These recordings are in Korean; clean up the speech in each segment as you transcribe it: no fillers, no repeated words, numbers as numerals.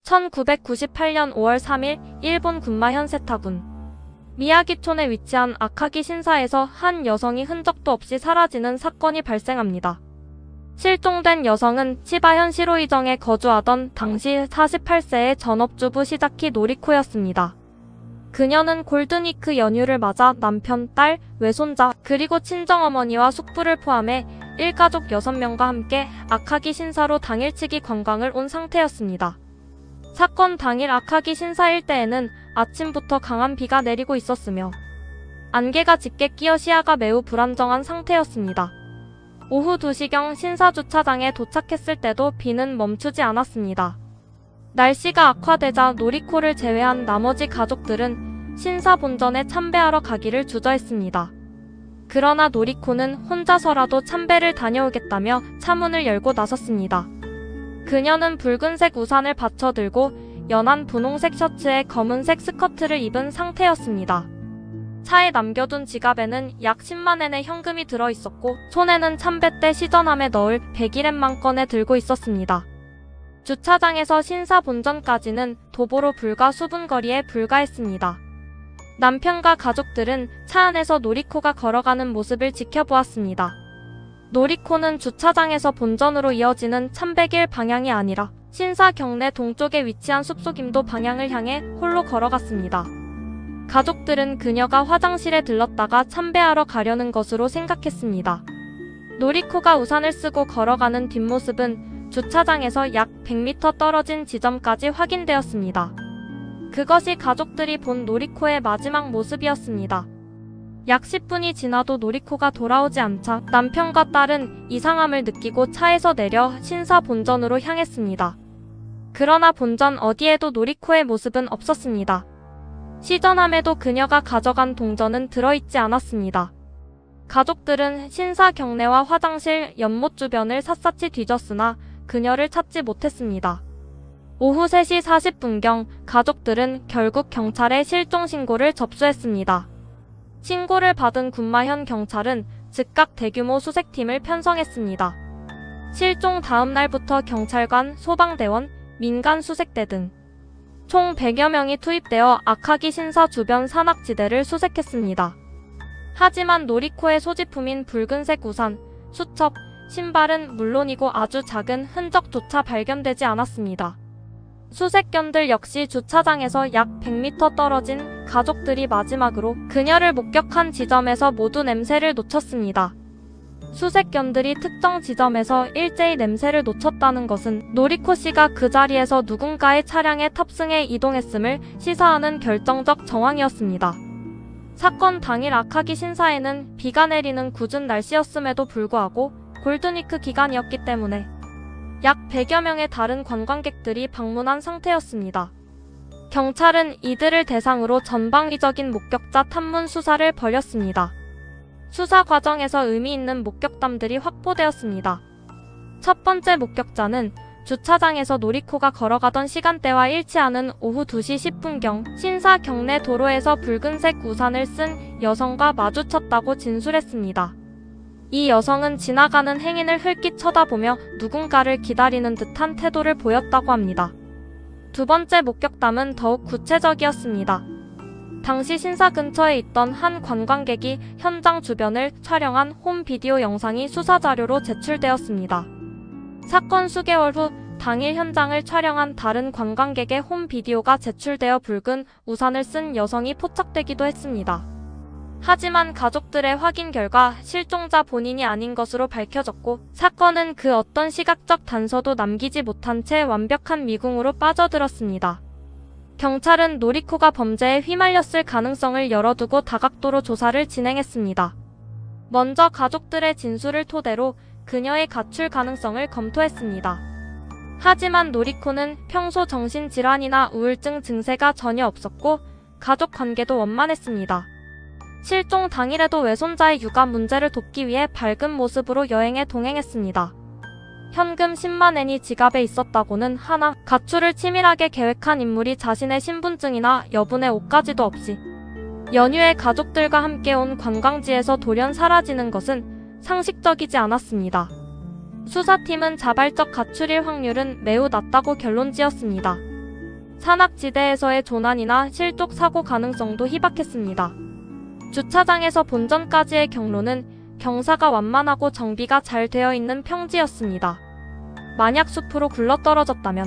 1998년 5월 3일 일본 군마 현세타군 미야기촌에 위치한 아카기 신사에서 한 여성이 흔적도 없이 사라지는 사건이 발생합니다. 실종된 여성은 치바현 시로이정에 거주하던 당시 48세의 전업주부 시자키 노리코였습니다. 그녀는 골든위크 연휴를 맞아 남편, 딸, 외손자, 그리고 친정어머니와 숙부를 포함해 일가족 6명과 함께 아카기 신사로 당일치기 관광을 온 상태였습니다. 사건 당일 아카기 신사 일대에는 아침부터 강한 비가 내리고 있었으며 안개가 짙게 끼어 시야가 매우 불안정한 상태였습니다. 오후 2시경 신사 주차장에 도착했을 때도 비는 멈추지 않았습니다. 날씨가 악화되자 노리코를 제외한 나머지 가족들은 신사 본전에 참배하러 가기를 주저했습니다. 그러나 노리코는 혼자서라도 참배를 다녀오겠다며 차문을 열고 나섰습니다. 그녀는 붉은색 우산을 받쳐들고 연한 분홍색 셔츠에 검은색 스커트를 입은 상태였습니다. 차에 남겨둔 지갑에는 약 10만엔의 현금이 들어있었고 손에는 참배 때 시전함에 넣을 101엔만 꺼내 들고 있었습니다. 주차장에서 신사 본전까지는 도보로 불과 수분 거리에 불과했습니다. 남편과 가족들은 차 안에서 노리코가 걸어가는 모습을 지켜보았습니다. 노리코는 주차장에서 본전으로 이어지는 참배길 방향이 아니라 신사 경내 동쪽에 위치한 숲속 임도 방향을 향해 홀로 걸어갔습니다. 가족들은 그녀가 화장실에 들렀다가 참배하러 가려는 것으로 생각했습니다. 노리코가 우산을 쓰고 걸어가는 뒷모습은 주차장에서 약 100m 떨어진 지점까지 확인되었습니다. 그것이 가족들이 본 노리코의 마지막 모습이었습니다. 약 10분이 지나도 노리코가 돌아오지 않자 남편과 딸은 이상함을 느끼고 차에서 내려 신사 본전으로 향했습니다. 그러나 본전 어디에도 노리코의 모습은 없었습니다. 시전함에도 그녀가 가져간 동전은 들어있지 않았습니다. 가족들은 신사 경내와 화장실, 연못 주변을 샅샅이 뒤졌으나 그녀를 찾지 못했습니다. 오후 3시 40분경 가족들은 결국 경찰에 실종 신고를 접수했습니다. 신고를 받은 군마현 경찰은 즉각 대규모 수색팀을 편성했습니다. 실종 다음 날부터 경찰관, 소방대원, 민간 수색대 등 총 100여 명이 투입되어 아카기 신사 주변 산악지대를 수색했습니다. 하지만 노리코의 소지품인 붉은색 우산, 수첩, 신발은 물론이고 아주 작은 흔적조차 발견되지 않았습니다. 수색견들 역시 주차장에서 약 100m 떨어진 가족들이 마지막으로 그녀를 목격한 지점에서 모두 냄새를 놓쳤습니다. 수색견들이 특정 지점에서 일제히 냄새를 놓쳤다는 것은 노리코 씨가 그 자리에서 누군가의 차량에 탑승해 이동했음을 시사하는 결정적 정황이었습니다. 사건 당일 아카기 신사에는 비가 내리는 궂은 날씨였음에도 불구하고 골든위크 기간이었기 때문에 약 100여 명의 다른 관광객들이 방문한 상태였습니다. 경찰은 이들을 대상으로 전방위적인 목격자 탐문 수사를 벌였습니다. 수사 과정에서 의미 있는 목격담들이 확보되었습니다. 첫 번째 목격자는 주차장에서 노리코가 걸어가던 시간대와 일치하는 오후 2시 10분경 신사 경내 도로에서 붉은색 우산을 쓴 여성과 마주쳤다고 진술했습니다. 이 여성은 지나가는 행인을 흘낏 쳐다보며 누군가를 기다리는 듯한 태도를 보였다고 합니다. 두 번째 목격담은 더욱 구체적이었습니다. 당시 신사 근처에 있던 한 관광객이 현장 주변을 촬영한 홈 비디오 영상이 수사자료로 제출되었습니다. 사건 수개월 후 당일 현장을 촬영한 다른 관광객의 홈 비디오가 제출되어 붉은 우산을 쓴 여성이 포착되기도 했습니다. 하지만 가족들의 확인 결과 실종자 본인이 아닌 것으로 밝혀졌고 사건은 그 어떤 시각적 단서도 남기지 못한 채 완벽한 미궁으로 빠져들었습니다. 경찰은 노리코가 범죄에 휘말렸을 가능성을 열어두고 다각도로 조사를 진행했습니다. 먼저 가족들의 진술을 토대로 그녀의 가출 가능성을 검토했습니다. 하지만 노리코는 평소 정신질환이나 우울증 증세가 전혀 없었고 가족 관계도 원만했습니다. 실종 당일에도 외손자의 육아 문제를 돕기 위해 밝은 모습으로 여행에 동행했습니다. 현금 10만엔이 지갑에 있었다고는 하나 가출을 치밀하게 계획한 인물이 자신의 신분증이나 여분의 옷까지도 없이 연휴에 가족들과 함께 온 관광지에서 돌연 사라지는 것은 상식적이지 않았습니다. 수사팀은 자발적 가출일 확률은 매우 낮다고 결론지었습니다. 산악지대에서의 조난이나 실족 사고 가능성도 희박했습니다. 주차장에서 본전까지의 경로는 경사가 완만하고 정비가 잘 되어 있는 평지였습니다. 만약 숲으로 굴러떨어졌다면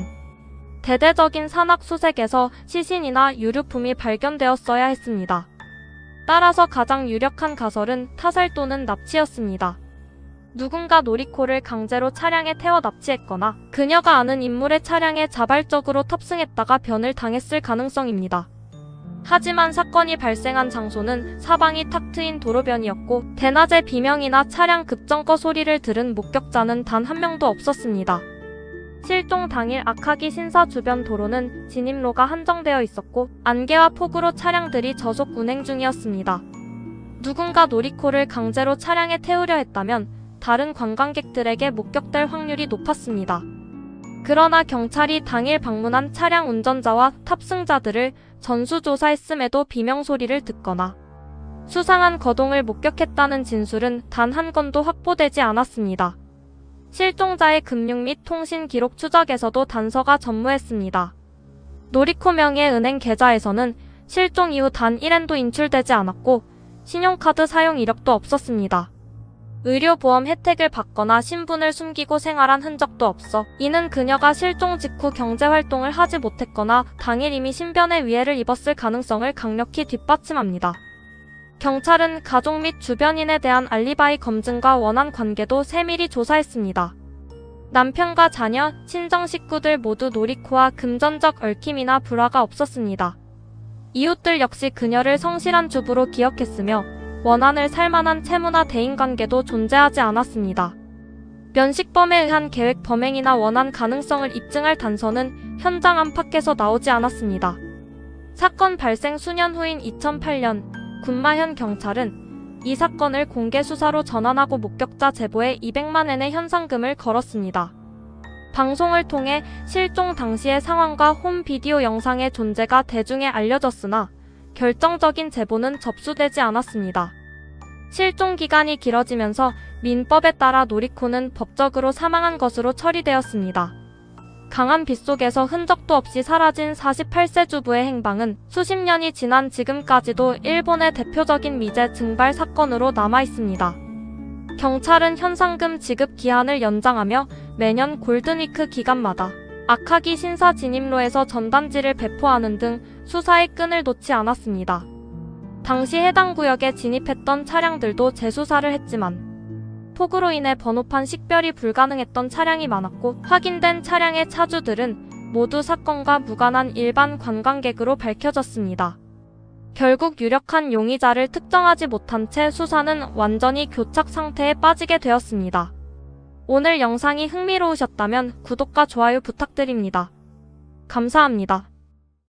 대대적인 산악 수색에서 시신이나 유류품이 발견되었어야 했습니다. 따라서 가장 유력한 가설은 타살 또는 납치였습니다. 누군가 노리코를 강제로 차량에 태워 납치했거나 그녀가 아는 인물의 차량에 자발적으로 탑승했다가 변을 당했을 가능성입니다. 하지만 사건이 발생한 장소는 사방이 탁 트인 도로변이었고 대낮에 비명이나 차량 급정거 소리를 들은 목격자는 단 한 명도 없었습니다. 실종 당일 아카기 신사 주변 도로는 진입로가 한정되어 있었고 안개와 폭우로 차량들이 저속 운행 중이었습니다. 누군가 노리코를 강제로 차량에 태우려 했다면 다른 관광객들에게 목격될 확률이 높았습니다. 그러나 경찰이 당일 방문한 차량 운전자와 탑승자들을 전수조사했음에도 비명소리를 듣거나 수상한 거동을 목격했다는 진술은 단 한 건도 확보되지 않았습니다. 실종자의 금융 및 통신 기록 추적에서도 단서가 전무했습니다. 노리코 명의 은행 계좌에서는 실종 이후 단 1엔도 인출되지 않았고 신용카드 사용 이력도 없었습니다. 의료보험 혜택을 받거나 신분을 숨기고 생활한 흔적도 없어 이는 그녀가 실종 직후 경제활동을 하지 못했거나 당일 이미 신변의 위해를 입었을 가능성을 강력히 뒷받침합니다. 경찰은 가족 및 주변인에 대한 알리바이 검증과 원한 관계도 세밀히 조사했습니다. 남편과 자녀, 친정 식구들 모두 노리코와 금전적 얽힘이나 불화가 없었습니다. 이웃들 역시 그녀를 성실한 주부로 기억했으며 원한을 살만한 채무나 대인관계도 존재하지 않았습니다. 면식범에 의한 계획 범행이나 원한 가능성을 입증할 단서는 현장 안팎에서 나오지 않았습니다. 사건 발생 수년 후인 2008년 군마현 경찰은 이 사건을 공개 수사로 전환하고 목격자 제보에 200만엔의 현상금을 걸었습니다. 방송을 통해 실종 당시의 상황과 홈 비디오 영상의 존재가 대중에 알려졌으나 결정적인 제보는 접수되지 않았습니다. 실종 기간이 길어지면서 민법에 따라 노리코는 법적으로 사망한 것으로 처리되었습니다. 강한 빗속에서 흔적도 없이 사라진 48세 주부의 행방은 수십 년이 지난 지금까지도 일본의 대표적인 미제 증발 사건으로 남아있습니다. 경찰은 현상금 지급 기한을 연장하며 매년 골든위크 기간마다 아카기 신사 진입로에서 전단지를 배포하는 등 수사의 끈을 놓지 않았습니다. 당시 해당 구역에 진입했던 차량들도 재수사를 했지만 폭우로 인해 번호판 식별이 불가능했던 차량이 많았고 확인된 차량의 차주들은 모두 사건과 무관한 일반 관광객으로 밝혀졌습니다. 결국 유력한 용의자를 특정하지 못한 채 수사는 완전히 교착 상태에 빠지게 되었습니다. 오늘 영상이 흥미로우셨다면 구독과 좋아요 부탁드립니다. 감사합니다.